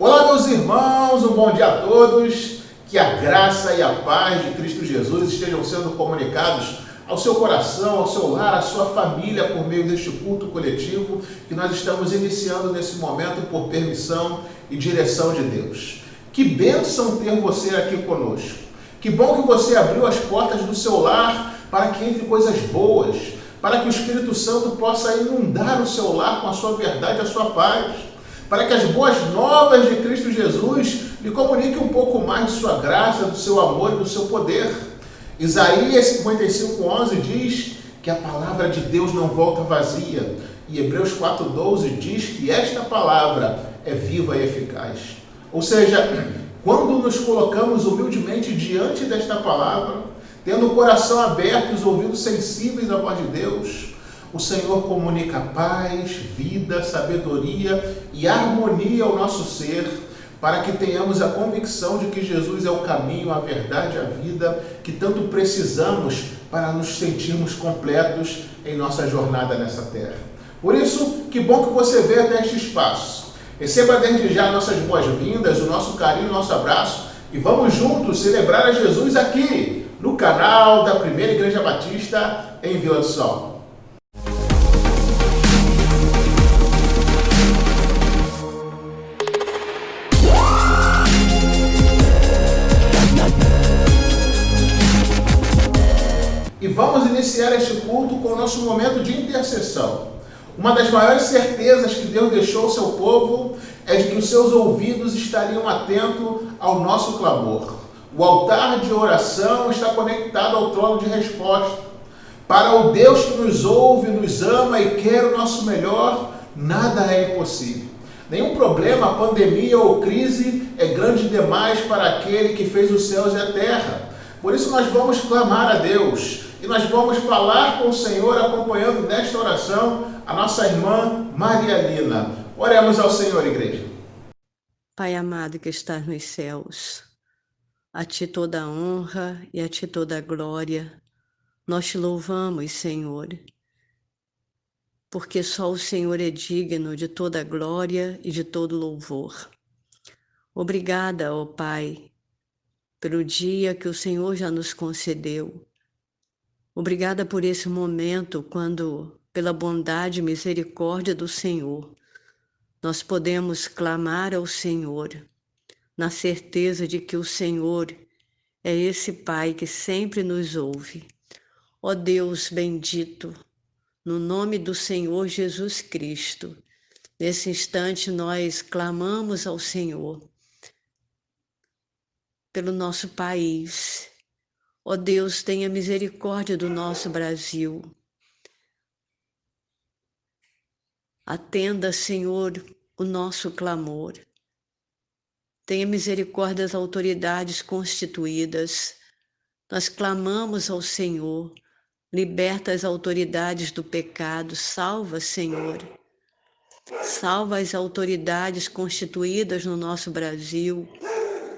Olá, meus irmãos, um bom dia a todos. Que a graça e a paz de Cristo Jesus estejam sendo comunicados ao seu coração, ao seu lar, à sua família por meio deste culto coletivo que nós estamos iniciando nesse momento por permissão e direção de Deus. Que bênção ter você aqui conosco. Que bom que você abriu as portas do seu lar para que entre coisas boas, para que o Espírito Santo possa inundar o seu lar com a sua verdade, a sua paz, para que as boas novas de Cristo Jesus lhe comuniquem um pouco mais de sua graça, do seu amor e do seu poder. Isaías 55:11 diz que a palavra de Deus não volta vazia. E Hebreus 4:12 diz que esta palavra é viva e eficaz. Ou seja, quando nos colocamos humildemente diante desta palavra, tendo o coração aberto e os ouvidos sensíveis à voz de Deus, o Senhor comunica paz, vida, sabedoria e harmonia ao nosso ser, para que tenhamos a convicção de que Jesus é o caminho, a verdade e a vida que tanto precisamos para nos sentirmos completos em nossa jornada nessa terra. Por isso, que bom que você veio até este espaço. Receba desde já nossas boas-vindas, o nosso carinho, o nosso abraço e vamos juntos celebrar a Jesus aqui, no canal da Primeira Igreja Batista em Vila do Sol. E vamos iniciar este culto com o nosso momento de intercessão. Uma das maiores certezas que Deus deixou ao seu povo é de que os seus ouvidos estariam atentos ao nosso clamor. O altar de oração está conectado ao trono de resposta. Para o Deus que nos ouve, nos ama e quer o nosso melhor, nada é impossível. Nenhum problema, pandemia ou crise é grande demais para aquele que fez os céus e a terra. Por isso nós vamos clamar a Deus e nós vamos falar com o Senhor acompanhando nesta oração a nossa irmã Maria Lina. Oremos ao Senhor, igreja. Pai amado que estás nos céus, a Ti toda a honra e a Ti toda a glória. Nós Te louvamos, Senhor, porque só o Senhor é digno de toda a glória e de todo louvor. Obrigada, ó Pai, pelo dia que o Senhor já nos concedeu. Obrigada por esse momento quando, pela bondade e misericórdia do Senhor, nós podemos clamar ao Senhor, na certeza de que o Senhor é esse Pai que sempre nos ouve. Ó Deus bendito, no nome do Senhor Jesus Cristo, nesse instante nós clamamos ao Senhor pelo nosso país. Ó Deus, tenha misericórdia do nosso Brasil. Atenda, Senhor, o nosso clamor. Tenha misericórdia das autoridades constituídas. Nós clamamos ao Senhor. Liberta as autoridades do pecado. Salva, Senhor. Salva as autoridades constituídas no nosso Brasil.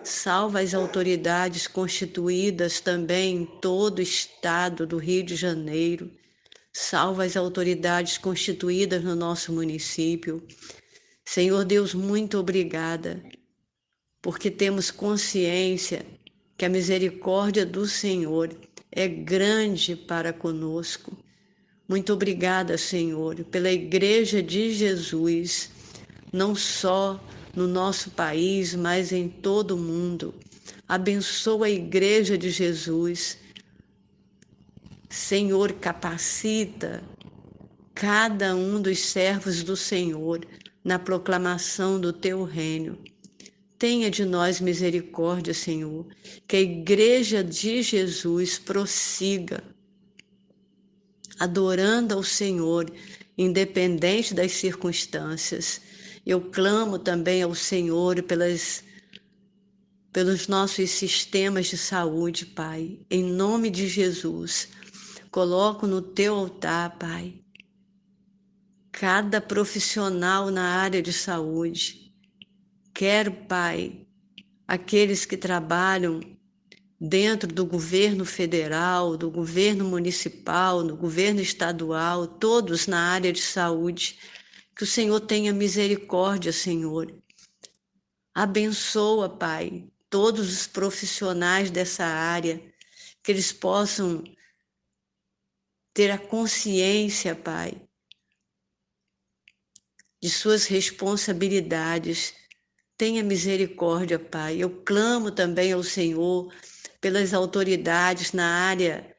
Salva as autoridades constituídas também em todo o estado do Rio de Janeiro. Salva as autoridades constituídas no nosso município. Senhor Deus, muito obrigada, porque temos consciência que a misericórdia do Senhor é grande para conosco. Muito obrigada, Senhor, pela Igreja de Jesus, não só no nosso país, mas em todo o mundo. Abençoa a Igreja de Jesus. Senhor, capacita cada um dos servos do Senhor na proclamação do Teu reino. Tenha de nós misericórdia, Senhor, que a Igreja de Jesus prossiga adorando ao Senhor, independente das circunstâncias. Eu clamo também ao Senhor pelos nossos sistemas de saúde, Pai. Em nome de Jesus, coloco no Teu altar, Pai, cada profissional na área de saúde. Quero, Pai, aqueles que trabalham dentro do governo federal, do governo municipal, do governo estadual, todos na área de saúde. Que o Senhor tenha misericórdia, Senhor, Abençoa, Pai, todos os profissionais dessa área, que eles possam ter a consciência, Pai, de suas responsabilidades. Tenha misericórdia, Pai. Eu clamo também ao Senhor pelas autoridades na área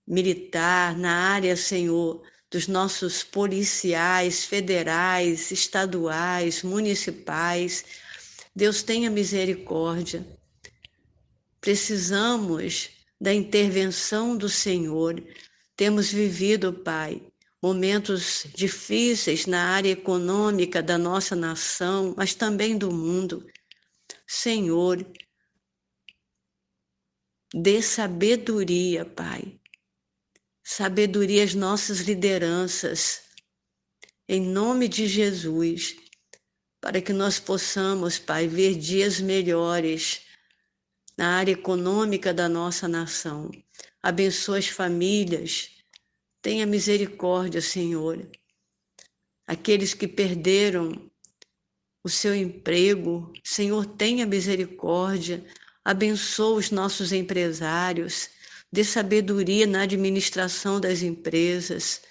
militar, na área, Senhor, dos nossos policiais federais, estaduais, municipais. Deus, tenha misericórdia. Precisamos da intervenção do Senhor. Temos vivido, Pai, momentos difíceis na área econômica da nossa nação, mas também do mundo. Senhor, dê sabedoria, Pai. Sabedoria às nossas lideranças, em nome de Jesus, para que nós possamos, Pai, ver dias melhores na área econômica da nossa nação. Abençoa as famílias. Tenha misericórdia, Senhor. Aqueles que perderam o seu emprego, Senhor, tenha misericórdia. Abençoa os nossos empresários. Dê sabedoria na administração das empresas.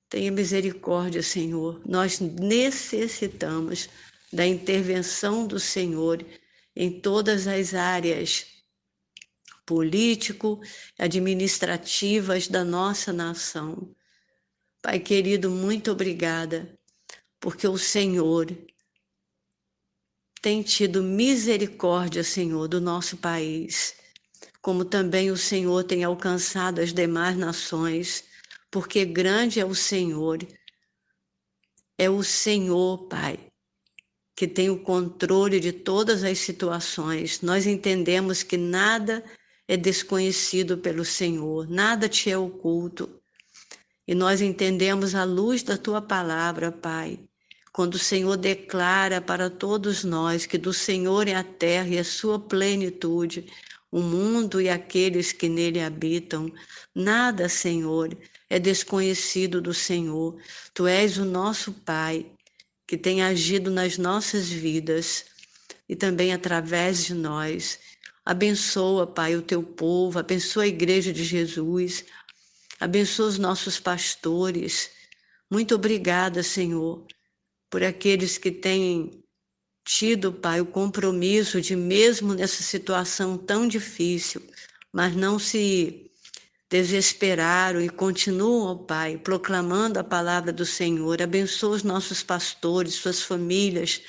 Tenha misericórdia, Senhor. Nós necessitamos da intervenção do Senhor em todas as áreas político, administrativas da nossa nação. Pai querido, muito obrigada, porque o Senhor tem tido misericórdia, Senhor, do nosso país, como também o Senhor tem alcançado as demais nações, porque grande é o Senhor, Pai, que tem o controle de todas as situações. Nós entendemos que nada é desconhecido pelo Senhor, nada te é oculto. E nós entendemos à luz da tua palavra, Pai, quando o Senhor declara para todos nós que do Senhor é a terra e a sua plenitude, o mundo e aqueles que nele habitam. Nada, Senhor, é desconhecido do Senhor. Tu és o nosso Pai, que tem agido nas nossas vidas e também através de nós. Abençoa, Pai, o teu povo, abençoa a Igreja de Jesus, abençoa os nossos pastores. Muito obrigada, Senhor, por aqueles que têm tido, Pai, o compromisso de, mesmo nessa situação tão difícil, mas não se desesperaram e continuam, Pai, proclamando a palavra do Senhor. Abençoa os nossos pastores, suas famílias,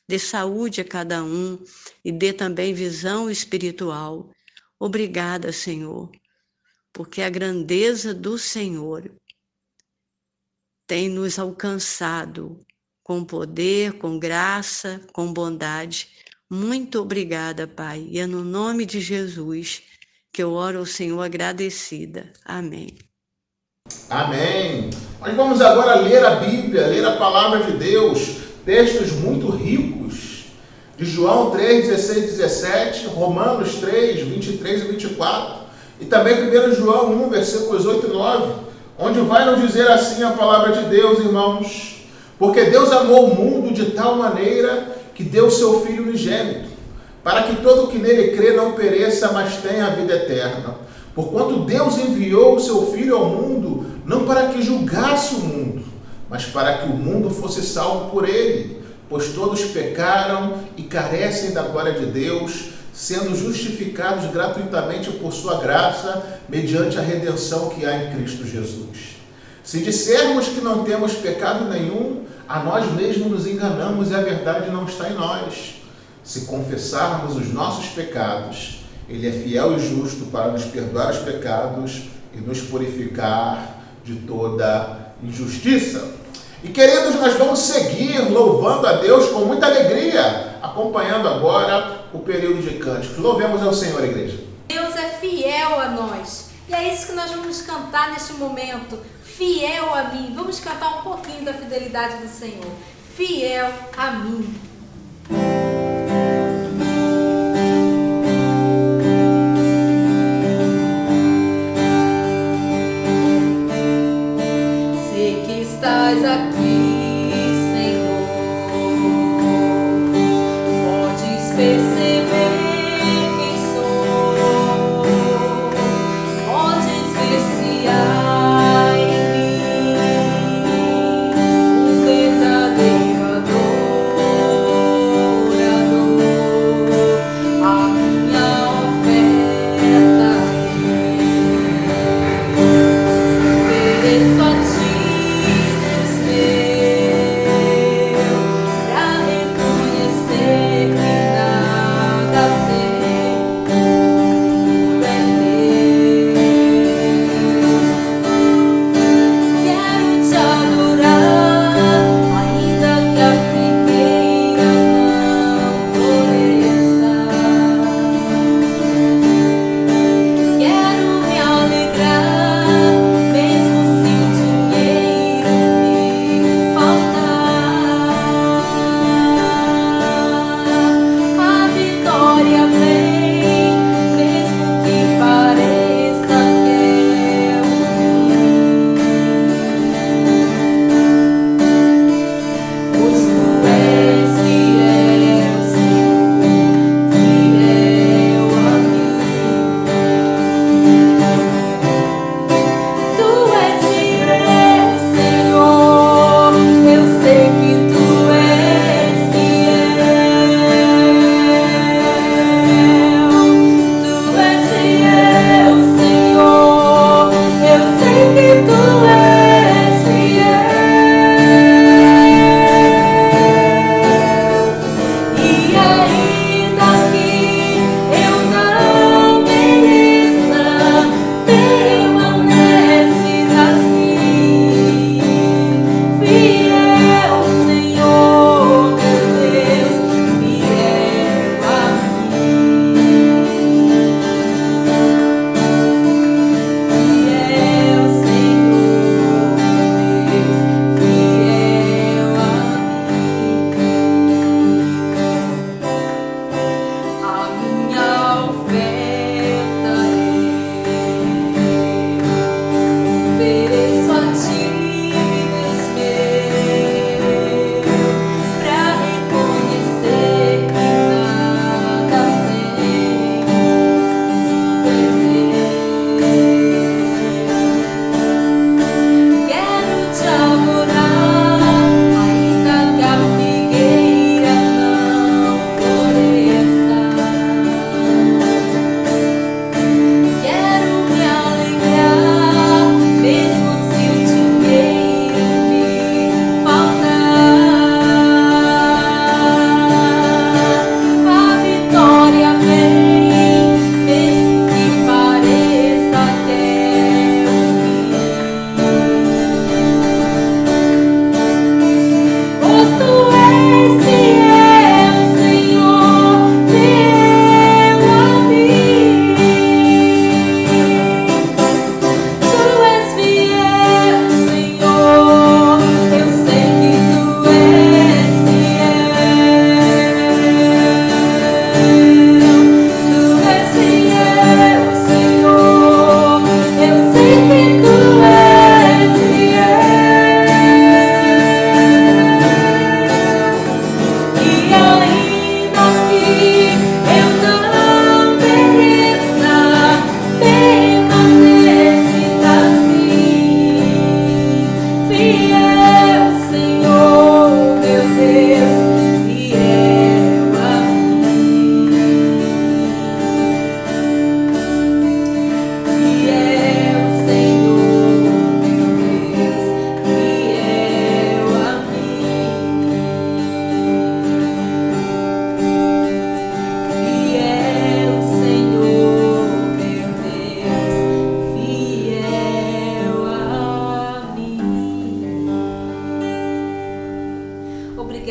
dê saúde a cada um e dê também visão espiritual. Obrigada, Senhor, porque a grandeza do Senhor tem nos alcançado com poder, com graça, com bondade. Muito obrigada, Pai, e é no nome de Jesus que eu oro ao Senhor agradecida. Amém. Amém. Nós vamos agora ler a Bíblia, ler a palavra de Deus, textos muito ricos, de João 3, 16 e 17, Romanos 3, 23 e 24, e também 1 João 1, versículos 8 e 9, onde vai nos dizer assim a palavra de Deus, irmãos: porque Deus amou o mundo de tal maneira que deu seu Filho unigênito, para que todo o que nele crê não pereça, mas tenha a vida eterna. Porquanto Deus enviou o seu Filho ao mundo, não para que julgasse o mundo, mas para que o mundo fosse salvo por ele. Pois todos pecaram e carecem da glória de Deus, sendo justificados gratuitamente por sua graça, mediante a redenção que há em Cristo Jesus. Se dissermos que não temos pecado nenhum, a nós mesmos nos enganamos e a verdade não está em nós. Se confessarmos os nossos pecados, Ele é fiel e justo para nos perdoar os pecados e nos purificar de toda injustiça. E queridos, nós vamos seguir louvando a Deus com muita alegria, acompanhando agora o período de cânticos. Louvemos ao Senhor, igreja. Deus é fiel a nós. E é isso que nós vamos cantar neste momento. Fiel a mim. Vamos cantar um pouquinho da fidelidade do Senhor. Fiel a mim. Sei que estás aqui, Senhor.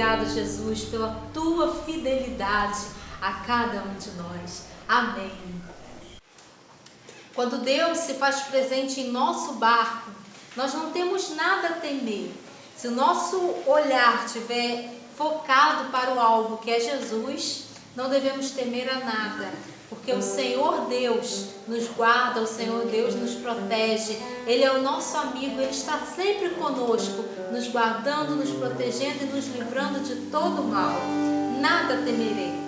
Obrigado, Jesus, pela tua fidelidade a cada um de nós. Amém. Quando Deus se faz presente em nosso barco, nós não temos nada a temer. Se o nosso olhar estiver focado para o alvo, que é Jesus, não devemos temer a nada, porque o Senhor Deus nos guarda, o Senhor Deus nos protege. Ele é o nosso amigo, Ele está sempre conosco, nos guardando, nos protegendo e nos livrando de todo mal. Nada temerei.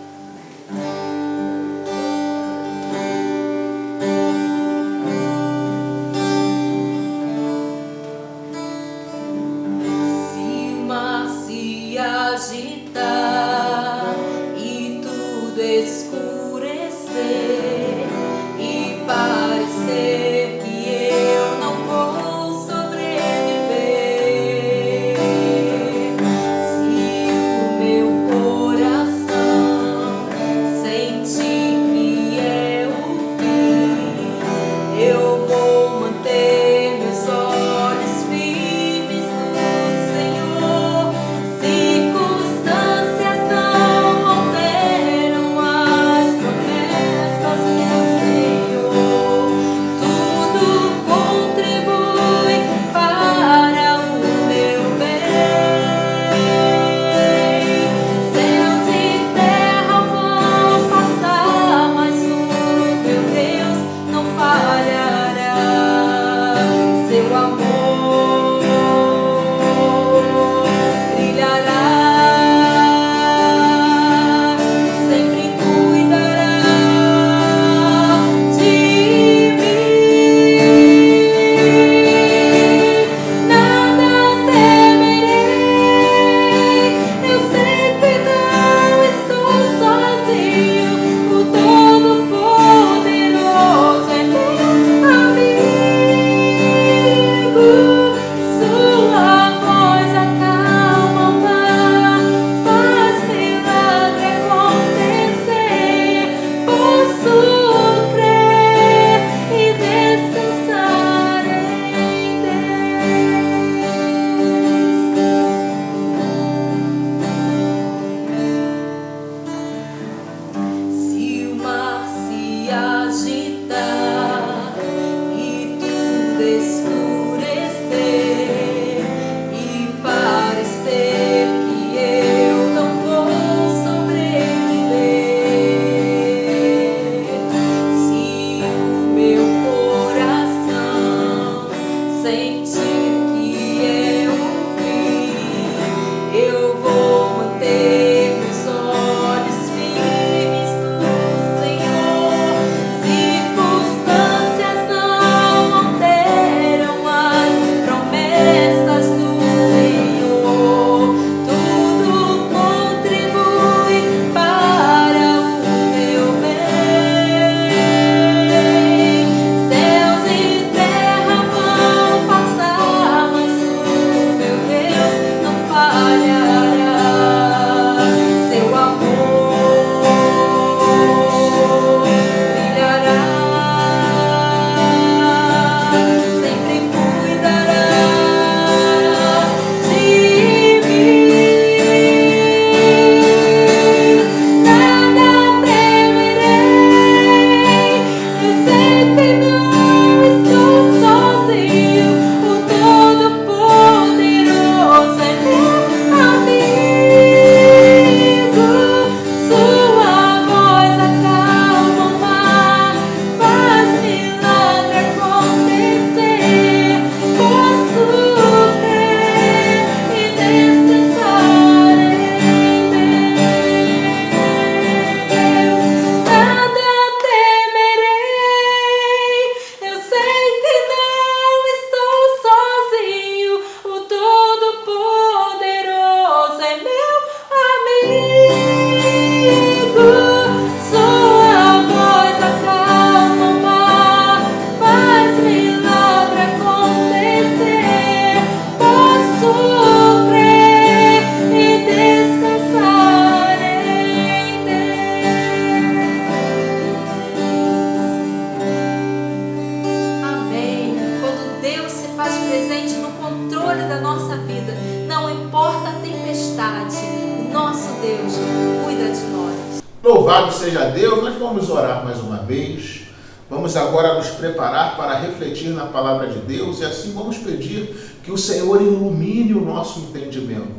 Louvado seja Deus, nós vamos orar mais uma vez. Vamos agora nos preparar para refletir na palavra de Deus e assim vamos pedir que o Senhor ilumine o nosso entendimento,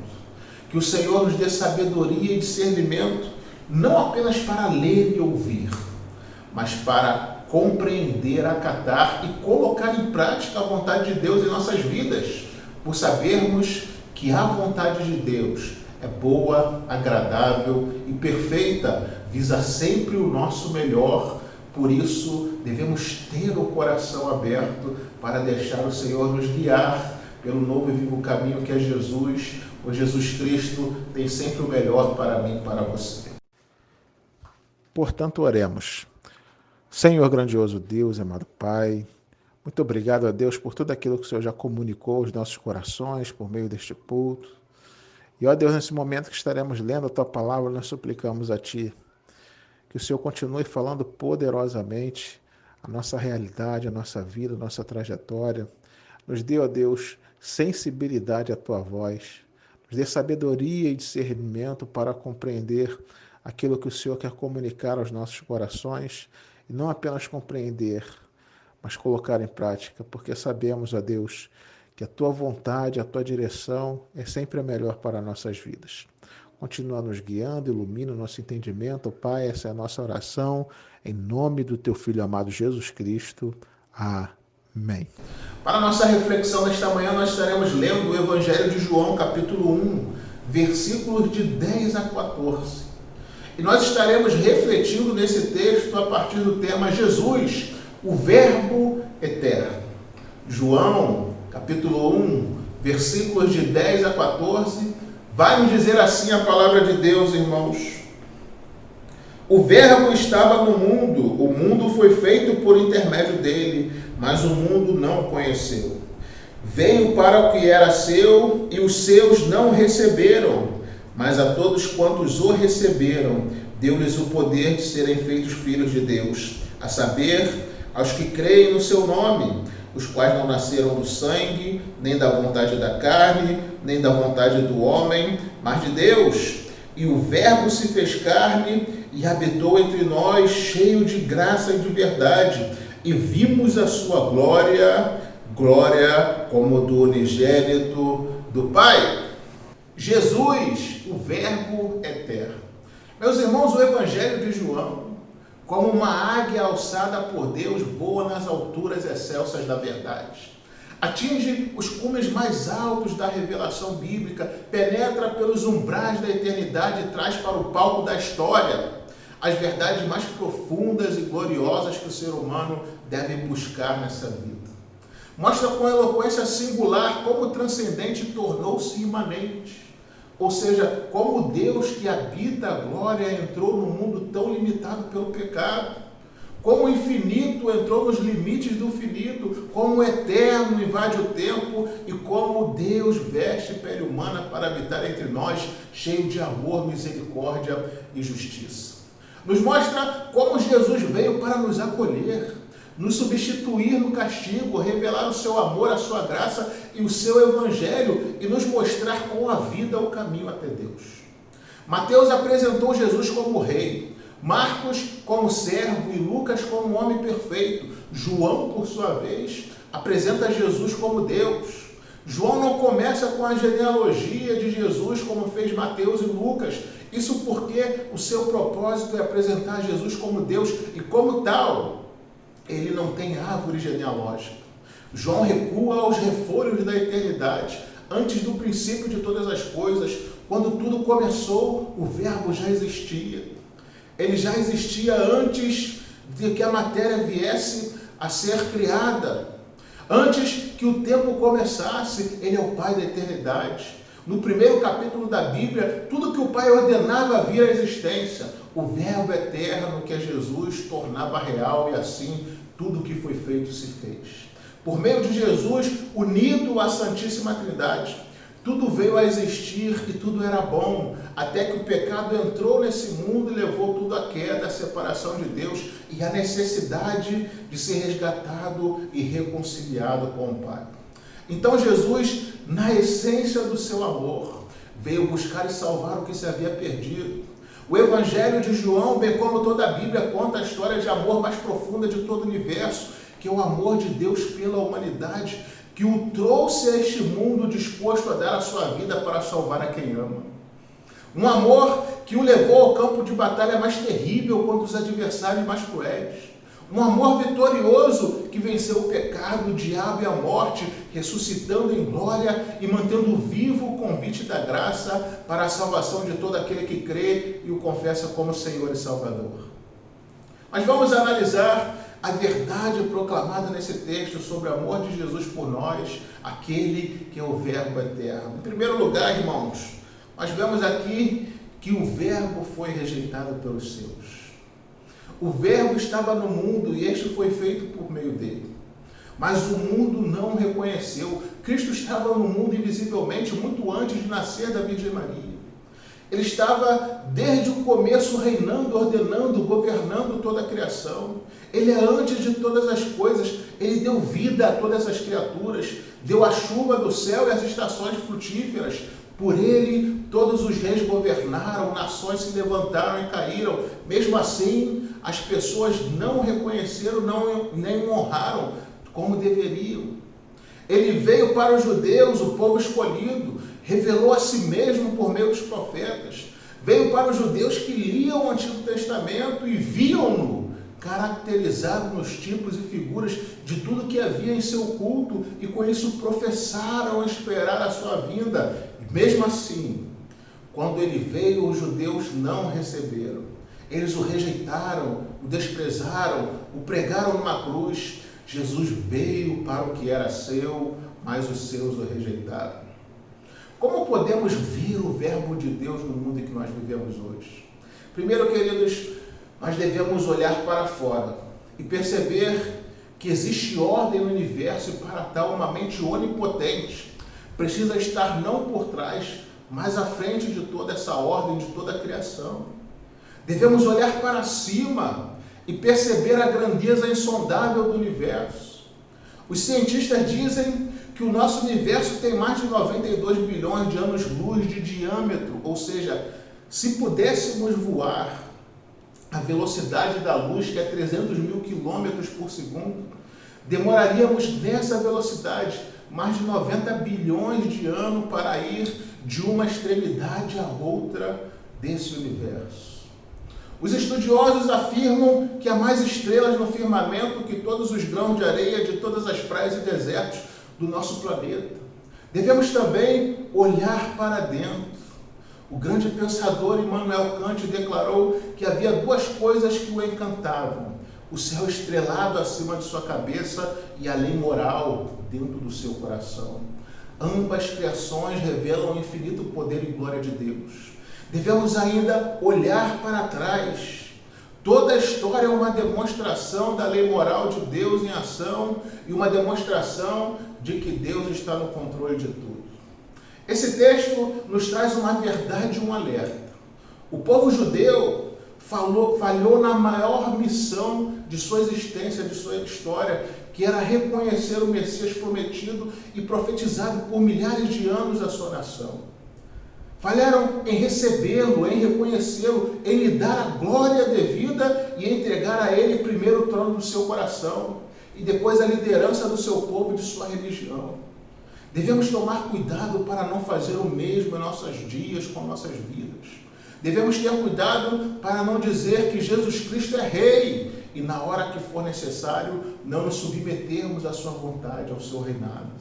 que o Senhor nos dê sabedoria e discernimento, não apenas para ler e ouvir, mas para compreender, acatar e colocar em prática a vontade de Deus em nossas vidas, por sabermos que a vontade de Deus é boa, agradável e perfeita, visa sempre o nosso melhor. Por isso, devemos ter o coração aberto para deixar o Senhor nos guiar pelo novo e vivo caminho que é Jesus. O Jesus Cristo tem sempre o melhor para mim e para você. Portanto, oremos. Senhor grandioso Deus, amado Pai, muito obrigado a Deus por tudo aquilo que o Senhor já comunicou aos nossos corações por meio deste culto. E ó Deus, nesse momento que estaremos lendo a Tua palavra, nós suplicamos a Ti que o Senhor continue falando poderosamente a nossa realidade, a nossa vida, a nossa trajetória. Nos dê, ó Deus, sensibilidade à Tua voz. Nos dê sabedoria e discernimento para compreender aquilo que o Senhor quer comunicar aos nossos corações e não apenas compreender, mas colocar em prática, porque sabemos, ó Deus, que a Tua vontade, a Tua direção é sempre a melhor para nossas vidas. Continua nos guiando, ilumina o nosso entendimento, Pai, essa é a nossa oração, em nome do Teu Filho amado Jesus Cristo. Amém. Para a nossa reflexão nesta manhã, nós estaremos lendo o Evangelho de João, capítulo 1, versículos de 10 a 14. E nós estaremos refletindo nesse texto a partir do tema Jesus, o Verbo Eterno. João, capítulo 1, versículos de 10 a 14, vai nos dizer assim a palavra de Deus, irmãos. O Verbo estava no mundo, o mundo foi feito por intermédio dele, mas o mundo não o conheceu. Veio para o que era seu e os seus não o receberam, mas a todos quantos o receberam, deu-lhes o poder de serem feitos filhos de Deus, a saber, aos que creem no seu nome, os quais não nasceram do sangue, nem da vontade da carne, nem da vontade do homem, mas de Deus. E o Verbo se fez carne e habitou entre nós, cheio de graça e de verdade, e vimos a sua glória, glória como do unigênito do Pai. Jesus, o Verbo eterno. Meus irmãos, o Evangelho de João, como uma águia alçada por Deus, voa nas alturas excelsas da verdade. Atinge os cumes mais altos da revelação bíblica, penetra pelos umbrais da eternidade e traz para o palco da história as verdades mais profundas e gloriosas que o ser humano deve buscar nessa vida. Mostra com eloquência singular como o transcendente tornou-se imanente. Ou seja, como Deus que habita a glória entrou no mundo tão limitado pelo pecado. Como o infinito entrou nos limites do finito. Como o eterno invade o tempo. E como Deus veste pele humana para habitar entre nós, cheio de amor, misericórdia e justiça. Nos mostra como Jesus veio para nos acolher, nos substituir no castigo, revelar o seu amor, a sua graça e o seu evangelho e nos mostrar com a vida o caminho até Deus. Mateus apresentou Jesus como rei, Marcos como servo e Lucas como homem perfeito. João, por sua vez, apresenta Jesus como Deus. João não começa com a genealogia de Jesus como fez Mateus e Lucas. Isso porque o seu propósito é apresentar Jesus como Deus e como tal, ele não tem árvore genealógica. João recua aos refolhos da eternidade, antes do princípio de todas as coisas. Quando tudo começou, o Verbo já existia. Ele já existia antes de que a matéria viesse a ser criada. Antes que o tempo começasse, ele é o Pai da eternidade. No primeiro capítulo da Bíblia, tudo que o Pai ordenava vir à existência. O Verbo eterno, que é Jesus, tornava real e assim tudo que foi feito se fez. Por meio de Jesus, unido à Santíssima Trindade, tudo veio a existir e tudo era bom, até que o pecado entrou nesse mundo e levou tudo à queda, à separação de Deus e à necessidade de ser resgatado e reconciliado com o Pai. Então Jesus, na essência do seu amor, veio buscar e salvar o que se havia perdido. O Evangelho de João, bem como toda a Bíblia, conta a história de amor mais profunda de todo o universo, que é o amor de Deus pela humanidade, que o trouxe a este mundo disposto a dar a sua vida para salvar a quem ama. Um amor que o levou ao campo de batalha mais terrível contra os adversários mais cruéis. Um amor vitorioso que venceu o pecado, o diabo e a morte, ressuscitando em glória e mantendo vivo o convite da graça para a salvação de todo aquele que crê e o confessa como Senhor e Salvador. Mas vamos analisar a verdade proclamada nesse texto sobre o amor de Jesus por nós, aquele que é o Verbo eterno. Em primeiro lugar, irmãos, nós vemos aqui que o Verbo foi rejeitado pelos seus. O Verbo estava no mundo e este foi feito por meio dele. Mas o mundo não o reconheceu. Cristo estava no mundo invisivelmente muito antes de nascer da Virgem Maria. Ele estava desde o começo reinando, ordenando, governando toda a criação. Ele é antes de todas as coisas. Ele deu vida a todas as criaturas. Deu a chuva do céu e as estações frutíferas. Por ele, todos os reis governaram, nações se levantaram e caíram. Mesmo assim, as pessoas não o reconheceram, nem o honraram como deveriam. Ele veio para os judeus, o povo escolhido, revelou a si mesmo por meio dos profetas. Veio para os judeus que liam o Antigo Testamento e viam-no caracterizado nos tipos e figuras de tudo que havia em seu culto e com isso professaram esperar a sua vinda. Mesmo assim, quando ele veio, os judeus não o receberam. Eles o rejeitaram, o desprezaram, o pregaram numa cruz. Jesus veio para o que era seu, mas os seus o rejeitaram. Como podemos ver o Verbo de Deus no mundo em que nós vivemos hoje? Primeiro, queridos, nós devemos olhar para fora e perceber que existe ordem no universo e para tal uma mente onipotente precisa estar não por trás, mas à frente de toda essa ordem, de toda a criação. Devemos olhar para cima e perceber a grandeza insondável do universo. Os cientistas dizem que o nosso universo tem mais de 92 bilhões de anos-luz de diâmetro, ou seja, se pudéssemos voar a velocidade da luz, que é 300 mil quilômetros por segundo, demoraríamos nessa velocidade mais de 90 bilhões de anos para ir de uma extremidade à outra desse universo. Os estudiosos afirmam que há mais estrelas no firmamento que todos os grãos de areia de todas as praias e desertos do nosso planeta. Devemos também olhar para dentro. O grande pensador Immanuel Kant declarou que havia duas coisas que o encantavam: o céu estrelado acima de sua cabeça e a lei moral dentro do seu coração. Ambas criações revelam o infinito poder e glória de Deus. Devemos ainda olhar para trás. Toda a história é uma demonstração da lei moral de Deus em ação e uma demonstração de que Deus está no controle de tudo. Esse texto nos traz uma verdade e um alerta. O povo judeu falhou na maior missão de sua existência, de sua história, que era reconhecer o Messias prometido e profetizado por milhares de anos à sua nação. Falharam em recebê-lo, em reconhecê-lo, em lhe dar a glória devida e entregar a ele primeiro o trono do seu coração e depois a liderança do seu povo e de sua religião. Devemos tomar cuidado para não fazer o mesmo em nossos dias, com nossas vidas. Devemos ter cuidado para não dizer que Jesus Cristo é Rei e, na hora que for necessário, não nos submetermos à sua vontade, ao seu reinado.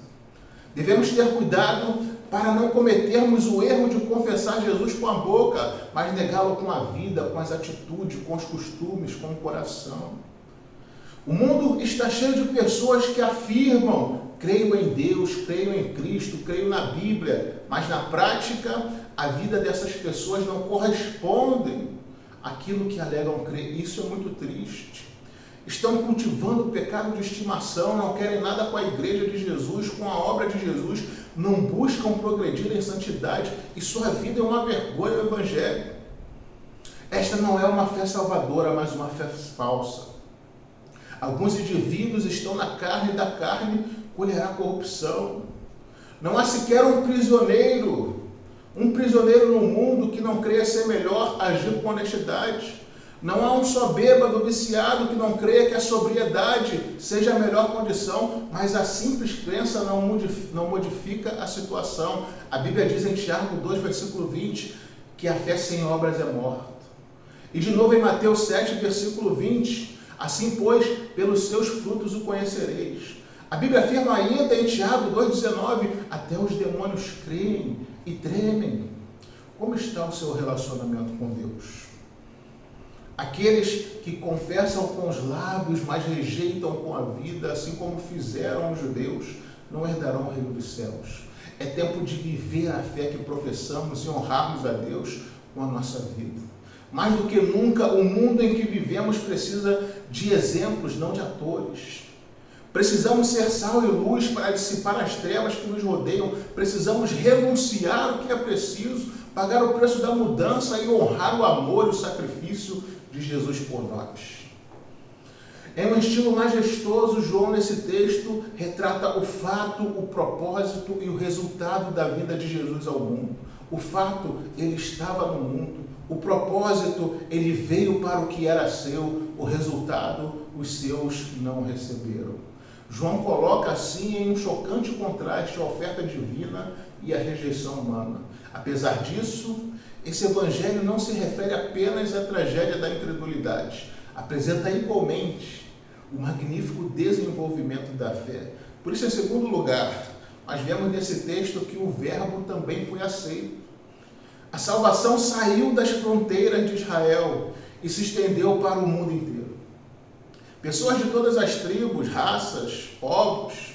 Devemos ter cuidado para não cometermos o erro de confessar Jesus com a boca, mas negá-lo com a vida, com as atitudes, com os costumes, com o coração. O mundo está cheio de pessoas que afirmam: creio em Deus, creio em Cristo, creio na Bíblia, mas na prática a vida dessas pessoas não corresponde àquilo que alegam crer. Isso é muito triste. Estão cultivando o pecado de estimação, não querem nada com a igreja de Jesus, com a obra de Jesus, não buscam progredir em santidade e sua vida é uma vergonha ao Evangelho. Esta não é uma fé salvadora, mas uma fé falsa. Alguns indivíduos estão na carne e da carne colherá corrupção. Não há sequer um prisioneiro Um prisioneiro no mundo que não creia ser melhor agir com honestidade. Não há um só bêbado viciado que não creia que a sobriedade seja a melhor condição, mas a simples crença não modifica a situação. A Bíblia diz em Tiago 2, versículo 20, que a fé sem obras é morta. E de novo em Mateus 7, versículo 20, assim, pois, pelos seus frutos o conhecereis. A Bíblia afirma ainda em Tiago 2,19, até os demônios creem e tremem. Como está o seu relacionamento com Deus? Aqueles que confessam com os lábios, mas rejeitam com a vida, assim como fizeram os judeus, não herdarão o reino dos céus. É tempo de viver a fé que professamos e honrarmos a Deus com a nossa vida. Mais do que nunca, o mundo em que vivemos precisa de exemplos, não de atores. Precisamos ser sal e luz para dissipar as trevas que nos rodeiam. Precisamos renunciar o que é preciso, pagar o preço da mudança e honrar o amor e o sacrifício de Jesus por nós. Em um estilo majestoso, João, nesse texto, retrata o fato, o propósito e o resultado da vinda de Jesus ao mundo. O fato, ele estava no mundo. O propósito, ele veio para o que era seu. O resultado, os seus não receberam. João coloca assim em um chocante contraste a oferta divina e a rejeição humana. Apesar disso, esse evangelho não se refere apenas à tragédia da incredulidade. Apresenta igualmente o magnífico desenvolvimento da fé. Por isso, em segundo lugar, nós vemos nesse texto que o verbo também foi aceito. A salvação saiu das fronteiras de Israel e se estendeu para o mundo inteiro. Pessoas de todas as tribos, raças, povos,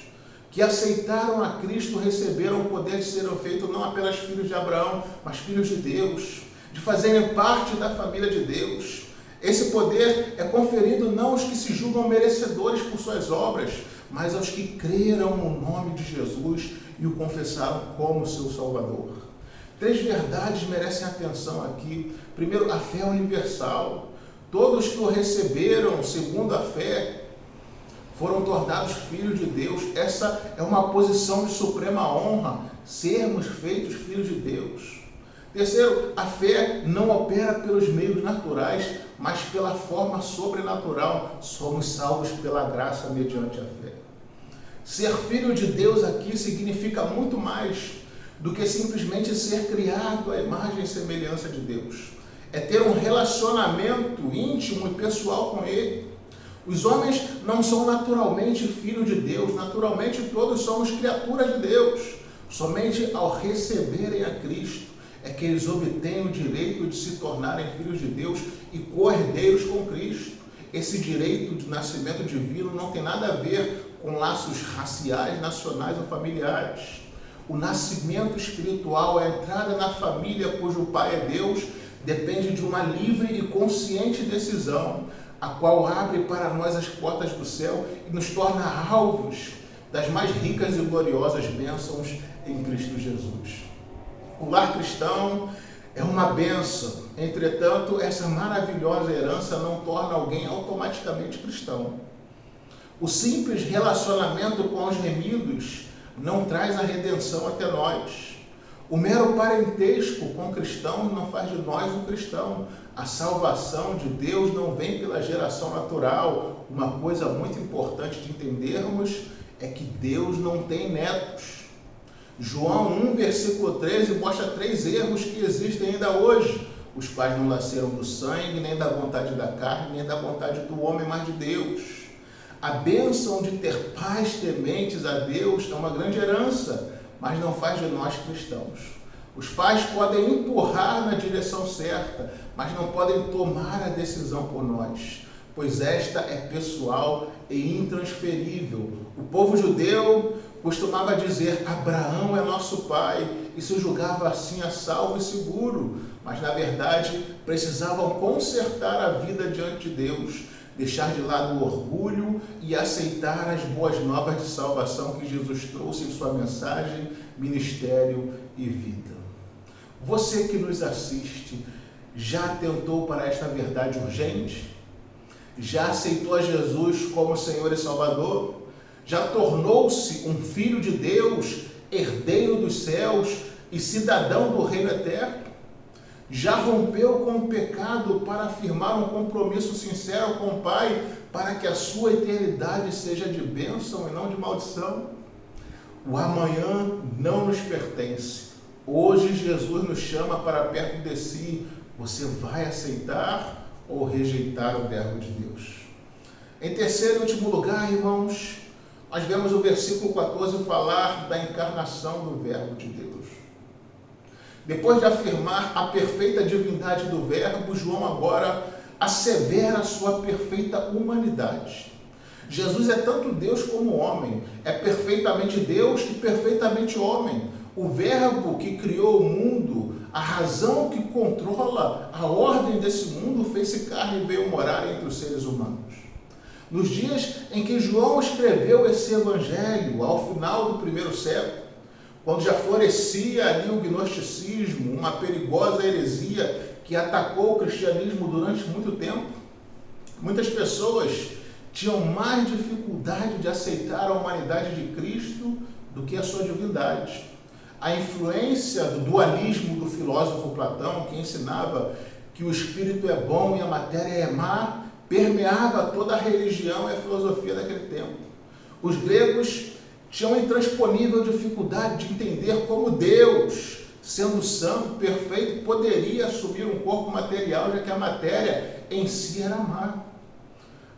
que aceitaram a Cristo receberam o poder de serem feitos não apenas filhos de Abraão, mas filhos de Deus, de fazerem parte da família de Deus. Esse poder é conferido não aos que se julgam merecedores por suas obras, mas aos que creram no nome de Jesus e o confessaram como seu Salvador. 3 verdades merecem atenção aqui. Primeiro, a fé universal. Todos que o receberam segundo a fé foram tornados filhos de Deus. Essa é uma posição de suprema honra, sermos feitos filhos de Deus. Terceiro, a fé não opera pelos meios naturais, mas pela forma sobrenatural. Somos salvos pela graça mediante a fé. Ser filho de Deus aqui significa muito mais do que simplesmente ser criado à imagem e semelhança de Deus. É ter um relacionamento íntimo e pessoal com Ele. Os homens não são naturalmente filhos de Deus, naturalmente todos somos criaturas de Deus. Somente ao receberem a Cristo é que eles obtêm o direito de se tornarem filhos de Deus e co-herdeiros com Cristo. Esse direito de nascimento divino não tem nada a ver com laços raciais, nacionais ou familiares. O nascimento espiritual, a entrada na família cujo pai é Deus, depende de uma livre e consciente decisão, a qual abre para nós as portas do céu e nos torna alvos das mais ricas e gloriosas bênçãos em Cristo Jesus. O lar cristão é uma bênção, entretanto, essa maravilhosa herança não torna alguém automaticamente cristão. O simples relacionamento com os remidos não traz a redenção até nós. O mero parentesco com cristãos não faz de nós um cristão. A salvação de Deus não vem pela geração natural. Uma coisa muito importante de entendermos é que Deus não tem netos. João 1, versículo 13, mostra 3 erros que existem ainda hoje. Os pais não nasceram do sangue, nem da vontade da carne, nem da vontade do homem, mas de Deus. A bênção de ter pais tementes a Deus é uma grande herança, mas não faz de nós cristãos. Os pais podem empurrar na direção certa, mas não podem tomar a decisão por nós, pois esta é pessoal e intransferível. O povo judeu costumava dizer: Abraão é nosso pai, e se julgava assim a salvo e seguro, mas na verdade precisavam consertar a vida diante de Deus, deixar de lado o orgulho e aceitar as boas novas de salvação que Jesus trouxe em sua mensagem, ministério e vida. Você que nos assiste, já atentou para esta verdade urgente? Já aceitou a Jesus como Senhor e Salvador? Já tornou-se um filho de Deus, herdeiro dos céus, e cidadão do reino eterno? Já rompeu com o pecado para afirmar um compromisso sincero com o Pai, para que a sua eternidade seja de bênção e não de maldição? O amanhã não nos pertence. Hoje Jesus nos chama para perto de si. Você vai aceitar ou rejeitar o verbo de Deus? Em terceiro e último lugar, irmãos, nós vemos o versículo 14 falar da encarnação do verbo de Deus. Depois de afirmar a perfeita divindade do verbo, João agora assevera a sua perfeita humanidade. Jesus é tanto Deus como homem, é perfeitamente Deus e perfeitamente homem. O verbo que criou o mundo, a razão que controla a ordem desse mundo, fez-se carne e veio morar entre os seres humanos. Nos dias em que João escreveu esse evangelho, ao final do primeiro século, quando já florescia ali o gnosticismo, uma perigosa heresia que atacou o cristianismo durante muito tempo, muitas pessoas tinham mais dificuldade de aceitar a humanidade de Cristo do que a sua divindade. A influência do dualismo do filósofo Platão, que ensinava que o espírito é bom e a matéria é má, permeava toda a religião e a filosofia daquele tempo. Os gregos tinham intransponível dificuldade de entender como Deus, sendo santo, perfeito, poderia assumir um corpo material, já que a matéria em si era má.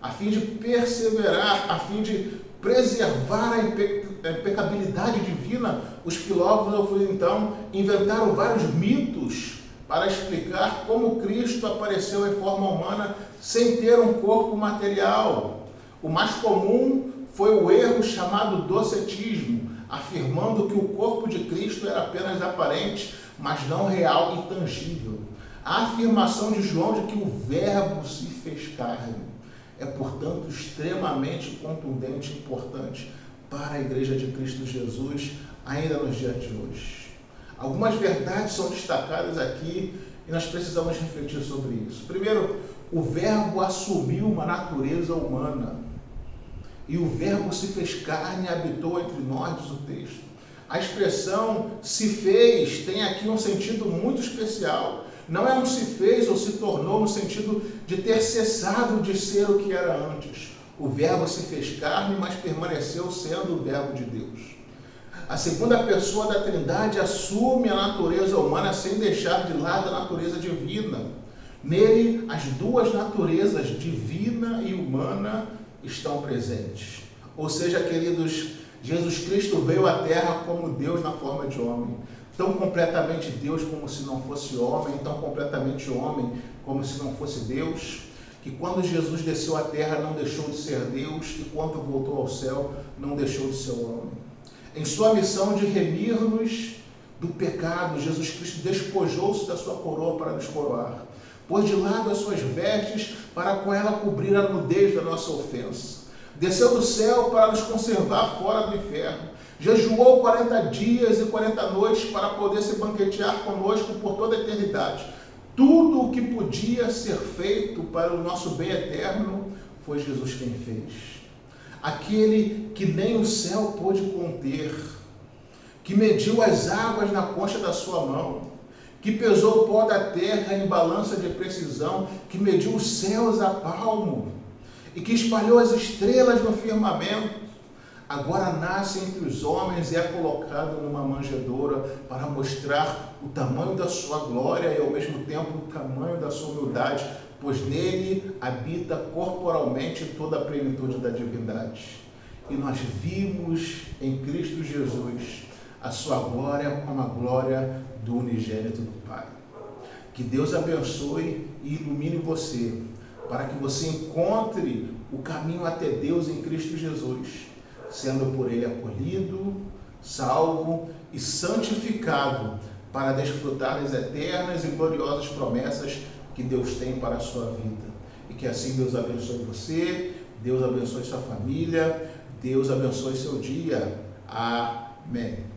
A fim de perseverar, a fim de preservar a impecabilidade divina, os filósofos então inventaram vários mitos para explicar como Cristo apareceu em forma humana sem ter um corpo material. O mais comum foi o erro chamado docetismo, afirmando que o corpo de Cristo era apenas aparente, mas não real e tangível. A afirmação de João de que o verbo se fez carne é, portanto, extremamente contundente e importante para a Igreja de Cristo Jesus, ainda nos dias de hoje. Algumas verdades são destacadas aqui e nós precisamos refletir sobre isso. Primeiro, o verbo assumiu uma natureza humana. E o verbo se fez carne e habitou entre nós, diz o texto. A expressão se fez tem aqui um sentido muito especial. Não é um se fez ou se tornou no sentido de ter cessado de ser o que era antes. O verbo se fez carne, mas permaneceu sendo o verbo de Deus. A segunda pessoa da Trindade assume a natureza humana sem deixar de lado a natureza divina. Nele, as duas naturezas, divina e humana, estão presentes. Ou seja, queridos, Jesus Cristo veio à Terra como Deus na forma de homem. Tão completamente Deus como se não fosse homem, tão completamente homem como se não fosse Deus, que quando Jesus desceu à Terra não deixou de ser Deus e quando voltou ao céu não deixou de ser homem. Em sua missão de remir-nos do pecado, Jesus Cristo despojou-se da sua coroa para nos coroar. Pôs de lado as suas vestes para com ela cobrir a nudez da nossa ofensa. Desceu do céu para nos conservar fora do inferno. Jejuou 40 dias e 40 noites para poder se banquetear conosco por toda a eternidade. Tudo o que podia ser feito para o nosso bem eterno foi Jesus quem fez. Aquele que nem o céu pôde conter, que mediu as águas na concha da sua mão, que pesou o pó da terra em balança de precisão, que mediu os céus a palmo e que espalhou as estrelas no firmamento, agora nasce entre os homens e é colocado numa manjedoura para mostrar o tamanho da sua glória e ao mesmo tempo o tamanho da sua humildade, pois nele habita corporalmente toda a plenitude da divindade. E nós vimos em Cristo Jesus a sua glória como a glória do unigênito do Pai. Que Deus abençoe e ilumine você, para que você encontre o caminho até Deus em Cristo Jesus, sendo por Ele acolhido, salvo e santificado, para desfrutar das eternas e gloriosas promessas que Deus tem para a sua vida. E que assim Deus abençoe você, Deus abençoe sua família, Deus abençoe seu dia. Amém.